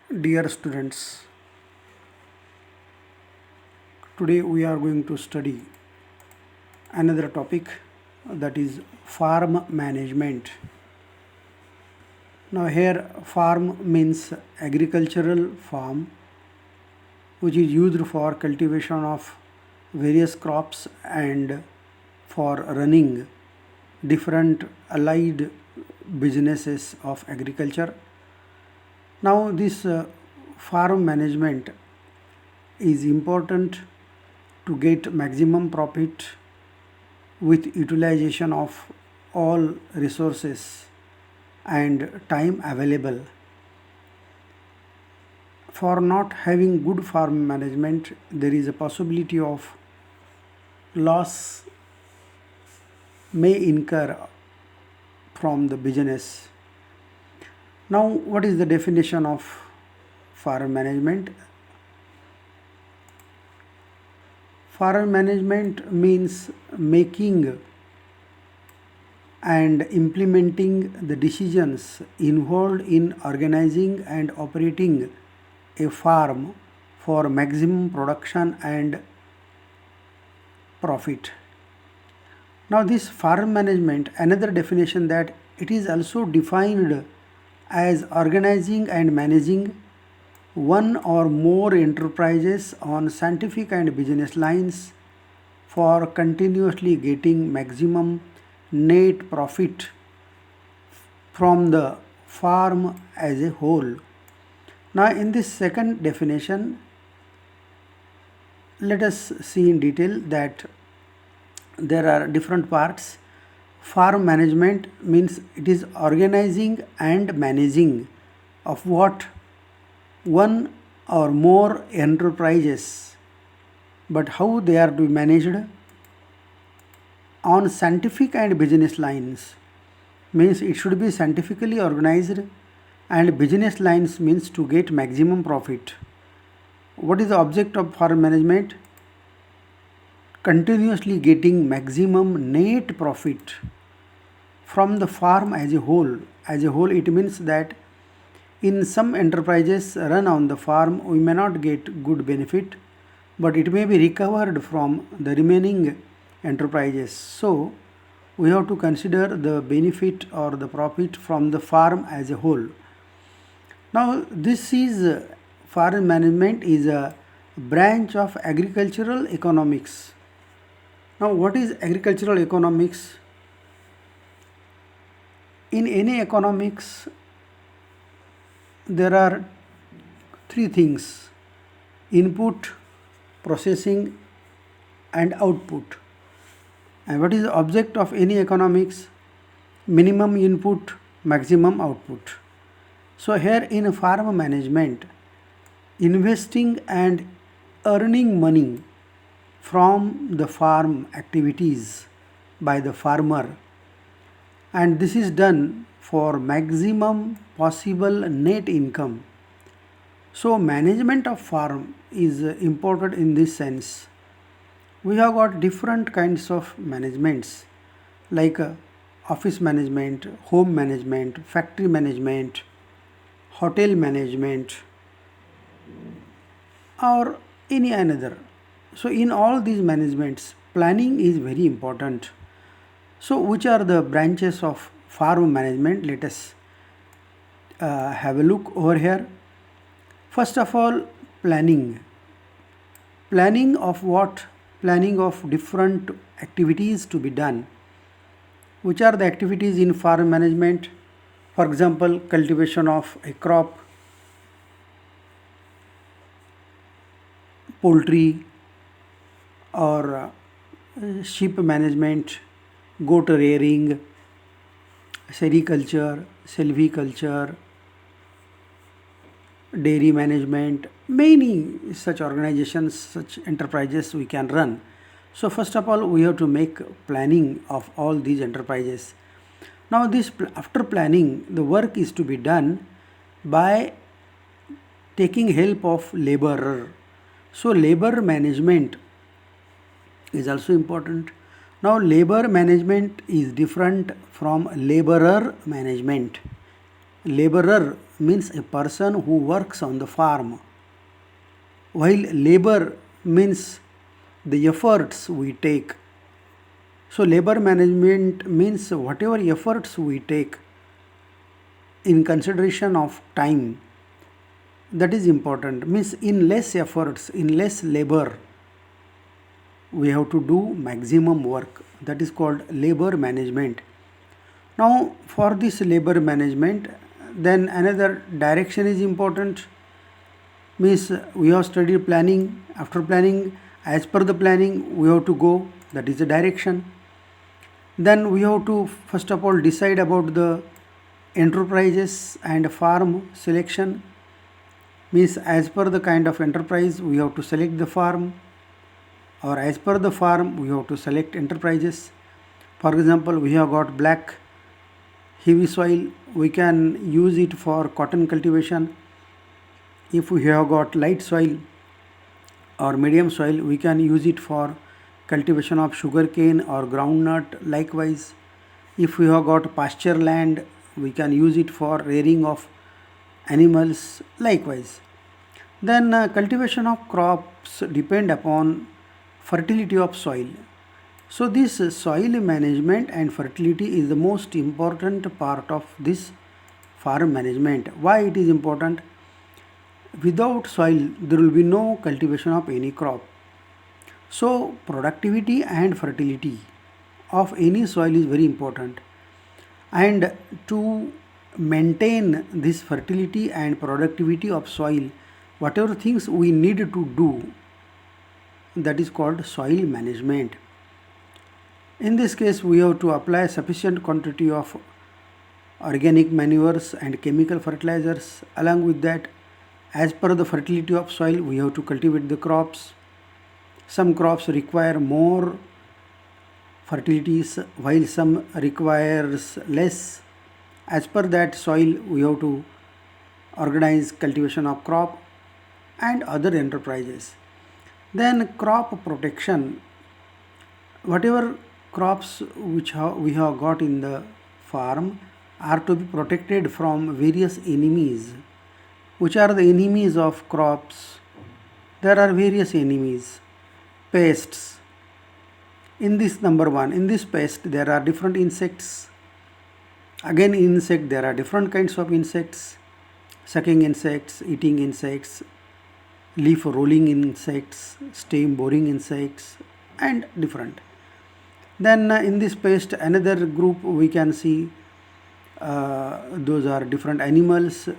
Dear students, today we are going to study another topic, that is farm management. Now, here farm means agricultural farm, which is used for cultivation of various crops and for running different allied businesses of agriculture. Now, this farm management is important to get maximum profit with utilization of all resources and time available. For not having good farm management, there is a possibility of loss may incur from the business. Now, what is the definition of farm management? Farm management means making and implementing the decisions involved in organizing and operating a farm for maximum production and profit. Now, this farm management, another definition, that it is also defined as organizing and managing one or more enterprises on scientific and business lines for continuously getting maximum net profit from the farm as a whole. Now, in this second definition, let us see in detail that there are different parts. Farm management means it is organizing and managing of what? One or more enterprises, but how they are to be managed? On scientific and business lines, means it should be scientifically organized, and business lines means to get maximum profit. What is the object of farm management? Continuously getting maximum net profit from the farm as a whole. As a whole, it means that in some enterprises run on the farm, we may not get good benefit, but it may be recovered from the remaining enterprises. So, we have to consider the benefit or the profit from the farm as a whole. Now, this is farm management is a branch of agricultural economics. Now, what is agricultural economics? In any economics, there are three things: input, processing, and output. And what is the object of any economics? Minimum input, maximum output. So, here in farm management, investing and earning money from the farm activities by the farmer, and this is done for maximum possible net income. So, management of farm is important in this sense. We have got different kinds of managements, like office management, home management, factory management, hotel management, or any another. So, in all these managements, planning is very important. So, which are the branches of farm management? Let us have a look over here. First of all, planning. Planning of what? Planning of different activities to be done. Which are the activities in farm management? For example, cultivation of a crop, poultry, or sheep management, goat rearing, sericulture, silviculture, dairy management, many such organizations, such enterprises we can run. So, first of all, we have to make planning of all these enterprises. Now, after planning, the work is to be done by taking help of laborer. So, labor management is also important. Now, labor management is different from laborer management. Laborer means a person who works on the farm, while labor means the efforts we take. So, labor management means whatever efforts we take in consideration of time, that is important, means in less efforts, in less labor, we have to do maximum work, that is called labor management. Now for this labor management, then another direction is important, means we have studied planning. After planning, as per the planning we have to go, that is the direction. Then we have to first of all decide about the enterprises and farm selection, means as per the kind of enterprise we have to select the farm, or as per the farm we have to select enterprises. For example, we have got black heavy soil, we can use it for cotton cultivation. If we have got light soil or medium soil, we can use it for cultivation of sugarcane or groundnut. Likewise, if we have got pasture land, we can use it for rearing of animals. Likewise, then cultivation of crops depend upon fertility of soil. So this soil management and fertility is the most important part of this farm management. Why it is important? Without soil there will be no cultivation of any crop. So productivity and fertility of any soil is very important, and to maintain this fertility and productivity of soil, whatever things we need to do, that is called soil management. In this case, we have to apply sufficient quantity of organic manures and chemical fertilizers. Along with that, as per the fertility of soil, we have to cultivate the crops. Some crops require more fertilities, while some requires less. As per that soil, we have to organize cultivation of crop and other enterprises. Then crop protection, whatever crops which we have got in the farm are to be protected from various enemies. Which are the enemies of crops? There are various enemies. Pests. In this number one, in this pest there are different insects. Again insect, there are different kinds of insects. Sucking insects, eating insects, leaf rolling insects, stem boring insects, and different. Then in this pest, another group we can see, those are different animals.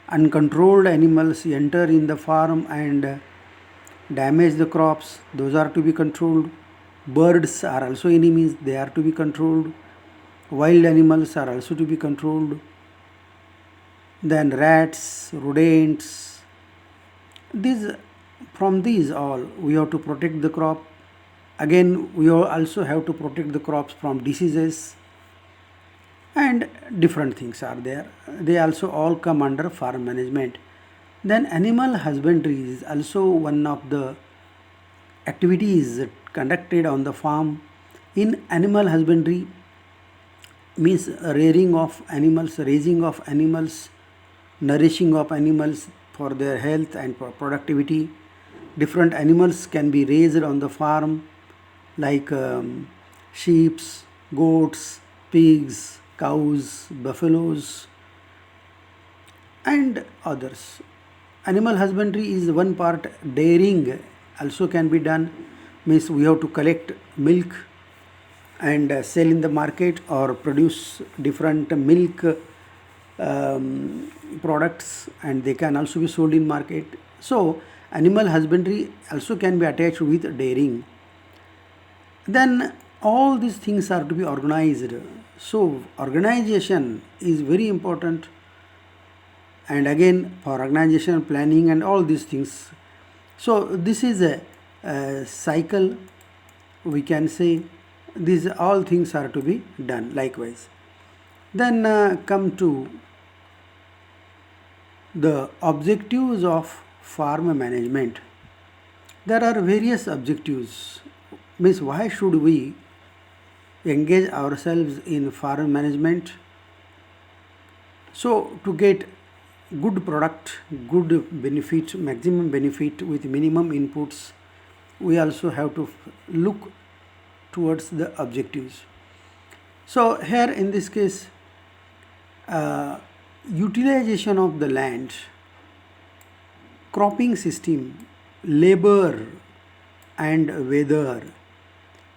Uncontrolled animals enter in the farm and damage the crops, those are to be controlled. Birds are also enemies, they are to be controlled. Wild animals are also to be controlled. Then rats, rodents, these, from these all we have to protect the crop. Again we also have to protect the crops from diseases, and different things are there, they also all come under farm management. Then animal husbandry is also one of the activities conducted on the farm. In animal husbandry means rearing of animals, raising of animals, nourishing of animals for their health and for productivity. Different animals can be raised on the farm, like sheep, goats, pigs, cows, buffaloes, and others. Animal husbandry is one part. Dairying also can be done, means we have to collect milk and sell in the market, or produce different milk products, and they can also be sold in market. So animal husbandry also can be attached with dairying. Then all these things are to be organized. So organization is very important, and again for organization, planning, and all these things. So this is a cycle, we can say. These all things are to be done. Likewise, then come to the objectives of farm management. There are various objectives, means why should we engage ourselves in farm management? So to get good product, good benefit, maximum benefit with minimum inputs, we also have to look towards the objectives. So here in this case, utilization of the land, cropping system, labor and weather.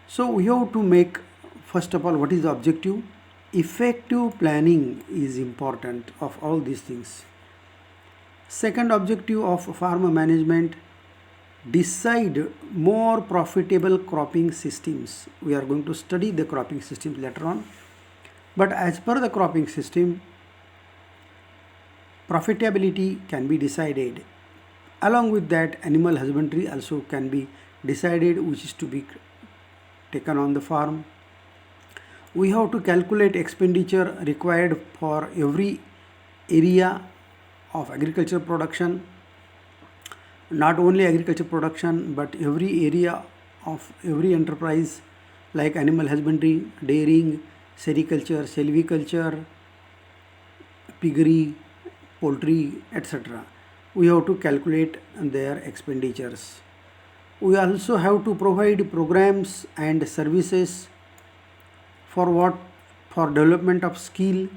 So we have to make, first of all, what is the objective? Effective planning is important of all these things. Second objective of farm management, decide more profitable cropping systems. We are going to study the cropping systems later on. But as per the cropping system, profitability can be decided. Along with that, animal husbandry also can be decided, which is to be taken on the farm. We have to calculate expenditure required for every area of agriculture production, not only agriculture production but every area of every enterprise like animal husbandry, dairying, sericulture, silviculture, piggery, poultry, etc. We have to calculate their expenditures. We also have to provide programs and services for what? For development of skill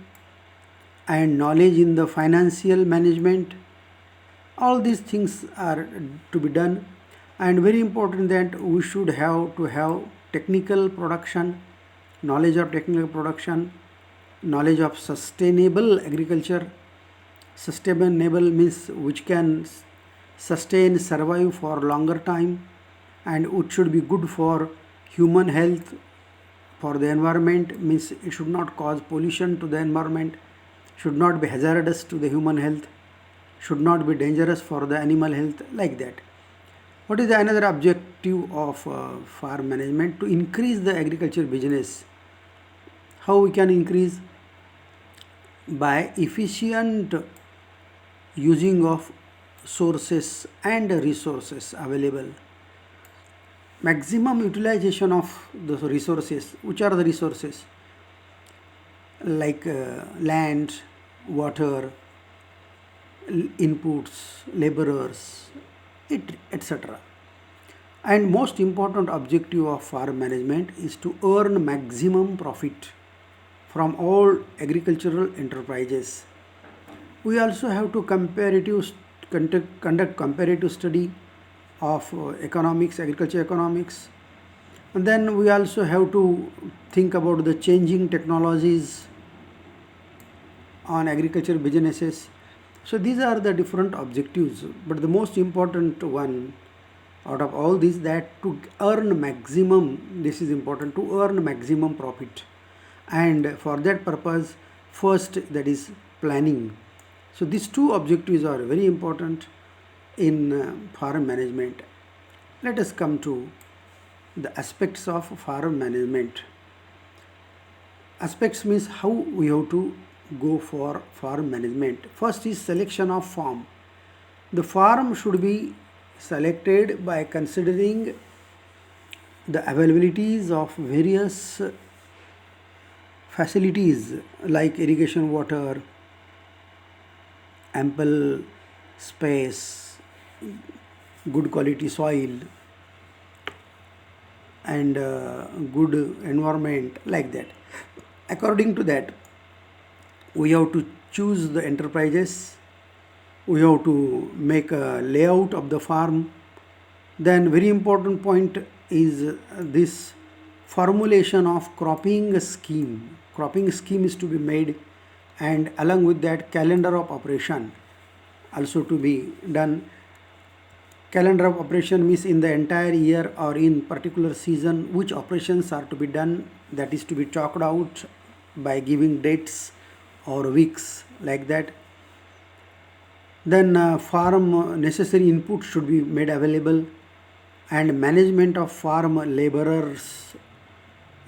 and knowledge in the financial management. All these things are to be done, and very important that we should have to have technical production, knowledge of technical production, knowledge of sustainable agriculture. Sustainable means which can sustain, survive for longer time, and it should be good for human health. For the environment means it should not cause pollution to the environment, should not be hazardous to the human health, should not be dangerous for the animal health, like that. What is the another objective of farm management? To increase the agriculture business. How we can increase? By efficient using of sources and resources available. Maximum utilization of the resources. Which are the resources? Like land, water, inputs, laborers, etc. And most important objective of farm management is to earn maximum profit from all agricultural enterprises. We also have to conduct comparative study of economics, agriculture economics. And then we also have to think about the changing technologies on agriculture businesses. So these are the different objectives, but the most important one out of all these, that to earn maximum, this is important, to earn maximum profit. And for that purpose, first, that is planning. So these two objectives are very important in farm management. Let us come to the aspects of farm management. Aspects means how we have to go for farm management. First is selection of farm. The farm should be selected by considering the availabilities of various facilities like irrigation water, ample space, good quality soil, and good environment, like that. According to that, we have to choose the enterprises, we have to make a layout of the farm. Then very important point is this formulation of cropping scheme. Cropping scheme is to be made, and along with that, calendar of operation also to be done. Calendar of operation means in the entire year or in particular season which operations are to be done, that is to be chalked out by giving dates or weeks, like that. Then farm necessary input should be made available, and management of farm laborers.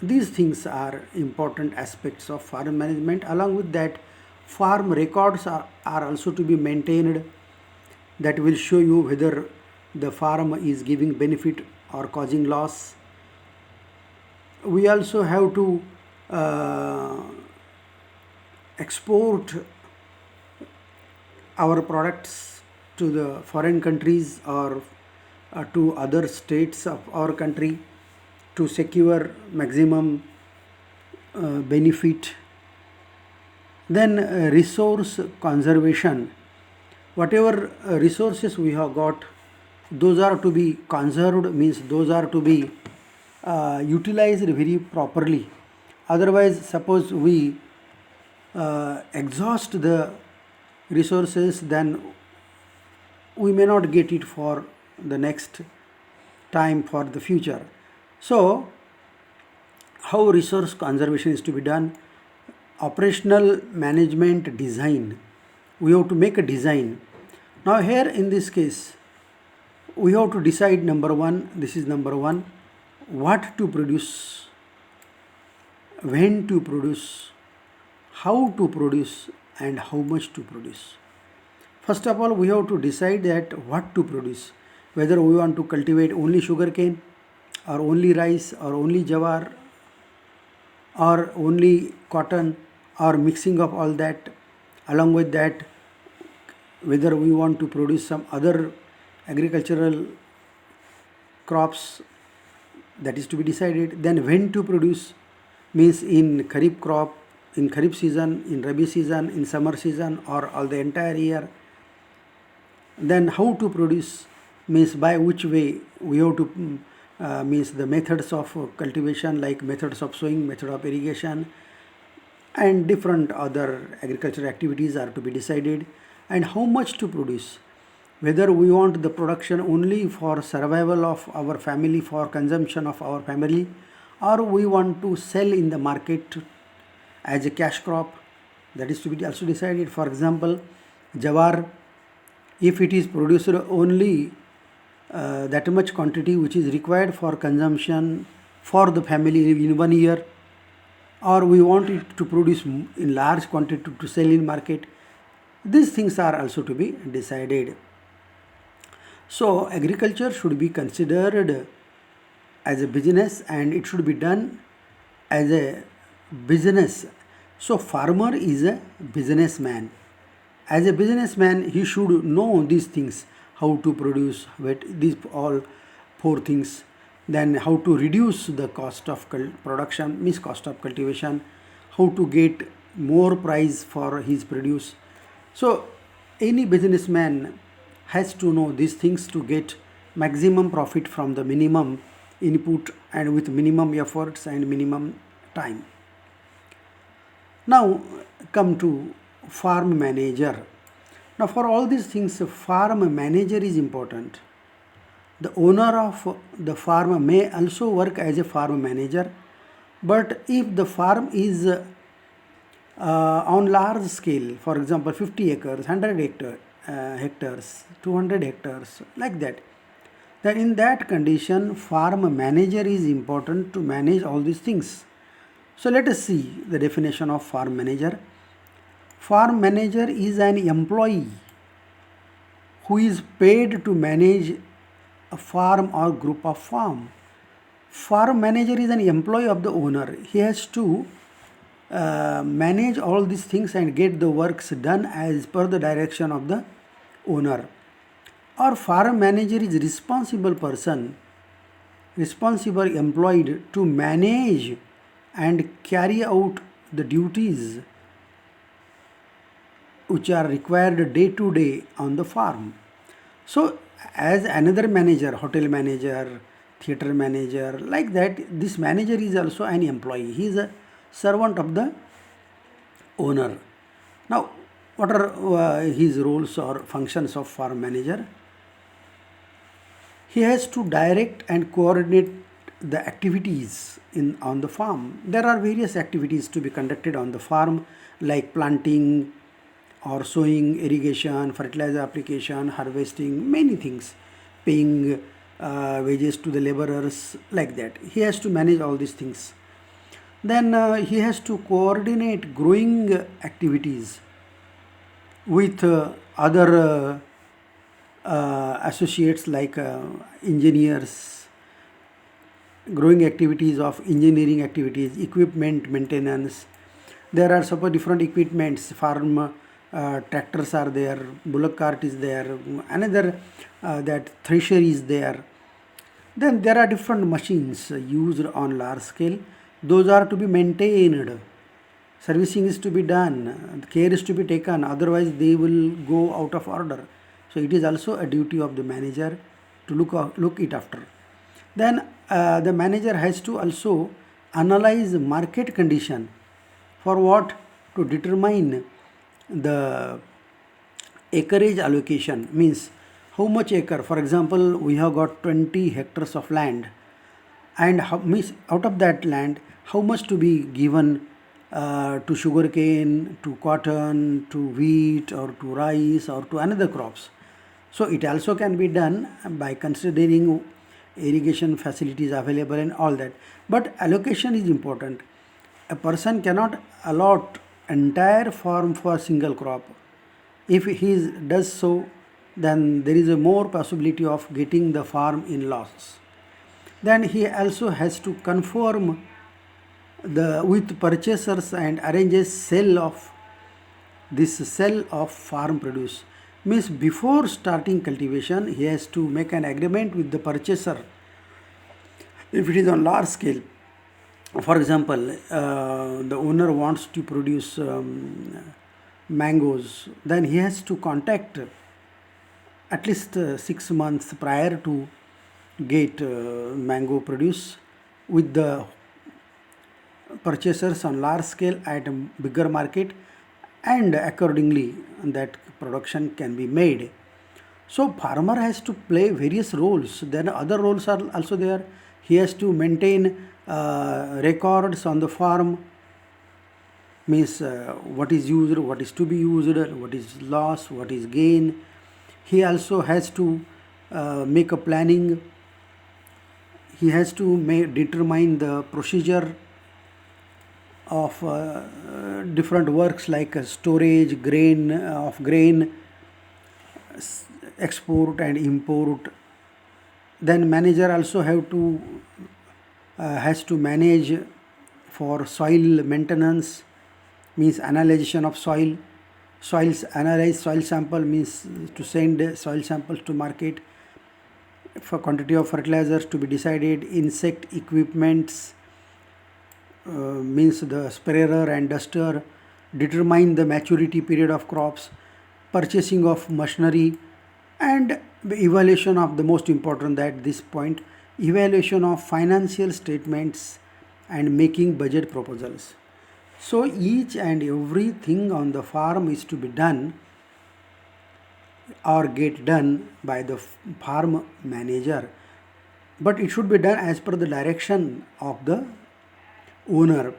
These things are important aspects of farm management. Along with that, farm records are also to be maintained, that will show you whether the farm is giving benefit or causing loss. We also have to export our products to the foreign countries or to other states of our country to secure maximum benefit. Then resource conservation. Whatever resources we have got, those are to be conserved, means those are to be utilized very properly. Otherwise, suppose we exhaust the resources, then we may not get it for the next time, for the future. So how resource conservation is to be done? Operational management design. We have to make a design. Now here in this case, we have to decide, number one, this is number one, what to produce, when to produce, how to produce, and how much to produce. First of all, we have to decide that what to produce, whether we want to cultivate only sugarcane or only rice or only jawar or only cotton, or mixing of all that. Along with that, whether we want to produce some other agricultural crops, that is to be decided. Then when to produce, means in kharif crop, in kharif season, in rabi season, in summer season, or all the entire year. Then how to produce, means by which way we have to means the methods of cultivation, like methods of sowing, method of irrigation, and different other agricultural activities are to be decided. And how much to produce, whether we want the production only for survival of our family, for consumption of our family, or we want to sell in the market as a cash crop, that is to be also decided. For example, jawar, if it is produced only that much quantity which is required for consumption for the family in 1 year, or we want it to produce in large quantity to sell in market, these things are also to be decided. So agriculture should be considered as a business, and it should be done as a business. So farmer is a businessman. As a businessman, he should know these things, how to produce these all four things. Then how to reduce the cost of production, means cost of cultivation, how to get more price for his produce. So any businessman has to know these things to get maximum profit from the minimum input and with minimum efforts and minimum time. Now come to farm manager. Now for all these things, farm manager is important. The owner of the farm may also work as a farm manager, but if the farm is on large scale, for example 50 acres, 100 hectares, 200 hectares, like that, then in that condition farm manager is important to manage all these things. So let us see the definition of farm manager. Farm manager is an employee who is paid to manage a farm or group of farm. Farm manager is an employee of the owner. He has to manage all these things and get the works done as per the direction of the owner. Or farm manager is responsible person, responsible employed to manage and carry out the duties which are required day to day on the farm. So as another manager, hotel manager, theater manager, like that, this manager is also an employee. He is a servant of the owner. Now what are his roles or functions of farm manager? He has to direct and coordinate the activities on the farm. There are various activities to be conducted on the farm, like planting or sowing, irrigation, fertilizer application, harvesting, many things, paying wages to the laborers, like that. He has to manage all these things. Then he has to coordinate growing activities with other associates like engineers, growing activities of engineering activities, equipment maintenance. There are suppose different equipments, farm tractors are there, bullock cart is there, another that thresher is there. Then there are different machines used on large scale. Those are to be maintained. Servicing is to be done. Care is to be taken. Otherwise, they will go out of order. So it is also a duty of the manager to look it after. Then the manager has to also analyze market condition. For what? To determine the acreage allocation, means how much acre. For example, we have got 20 hectares of land, and means out of that land, how much to be given to sugarcane, to cotton, to wheat, or to rice, or to another crops. So it also can be done by considering irrigation facilities available and all that. But allocation is important. A person cannot allot entire farm for a single crop. If he does so, then there is a more possibility of getting the farm in loss. Then he also has to conform with purchasers and arranges sale of farm produce. Means before starting cultivation, he has to make an agreement with the purchaser. If it is on large scale, for example, the owner wants to produce mangoes, then he has to contact at least 6 months prior to get mango produce with the purchasers on large scale at a bigger market, and accordingly that production can be made. So farmer has to play various roles. Then other roles are also there. He has to maintain records on the farm, means what is used, what is to be used, what is loss, what is gain. He also has to make a planning. He has to determine the procedure of different works like storage, grain, export and import. Then manager also has to manage for soil maintenance, means analysis of analyze soil sample, means to send soil samples to market. For quantity of fertilizers to be decided, insect equipments, means the sprayer and duster, determine the maturity period of crops, purchasing of machinery, and the evaluation of the most important at this point, evaluation of financial statements and making budget proposals. So each and everything on the farm is to be done or get done by the farm manager, but it should be done as per the direction of the owner.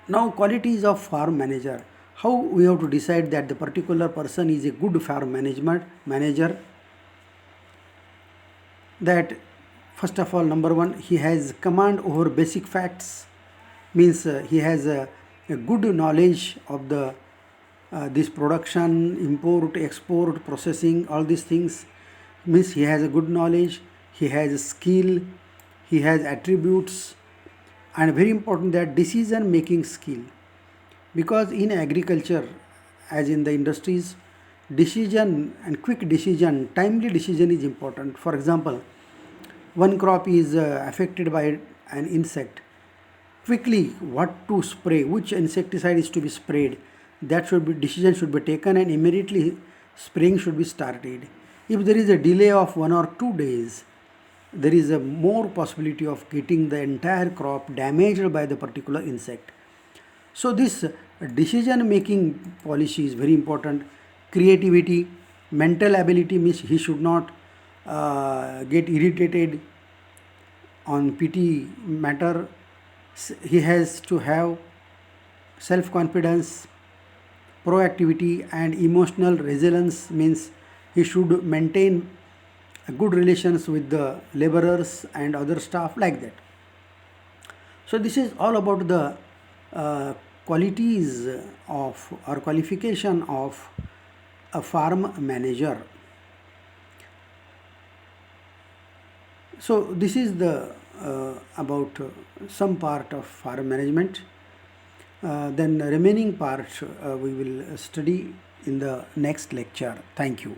Now, qualities of farm manager. How we have to decide that the particular person is a good farm manager? That first of all, number one, he has command over basic facts, means he has a good knowledge of the this production, import, export, processing, all these things. Means he has a good knowledge, he has skill, he has attributes, and very important that decision making skill. Because in agriculture, as in the industries, decision and quick decision, timely decision is important. For example, one crop is affected by an insect. Quickly, what to spray, which insecticide is to be sprayed, that decision should be taken, and immediately spraying should be started. If there is a delay of 1 or 2 days, there is a more possibility of getting the entire crop damaged by the particular insect. So this decision making policy is very important. Creativity, mental ability, means he should not get irritated on petty matter. He has to have self confidence, proactivity, and emotional resilience, means he should maintain good relations with the laborers and other staff, like that. So this is all about the qualities of or qualification of a farm manager. So this is the about some part of farm management. then remaining part we will study in the next lecture. Thank you.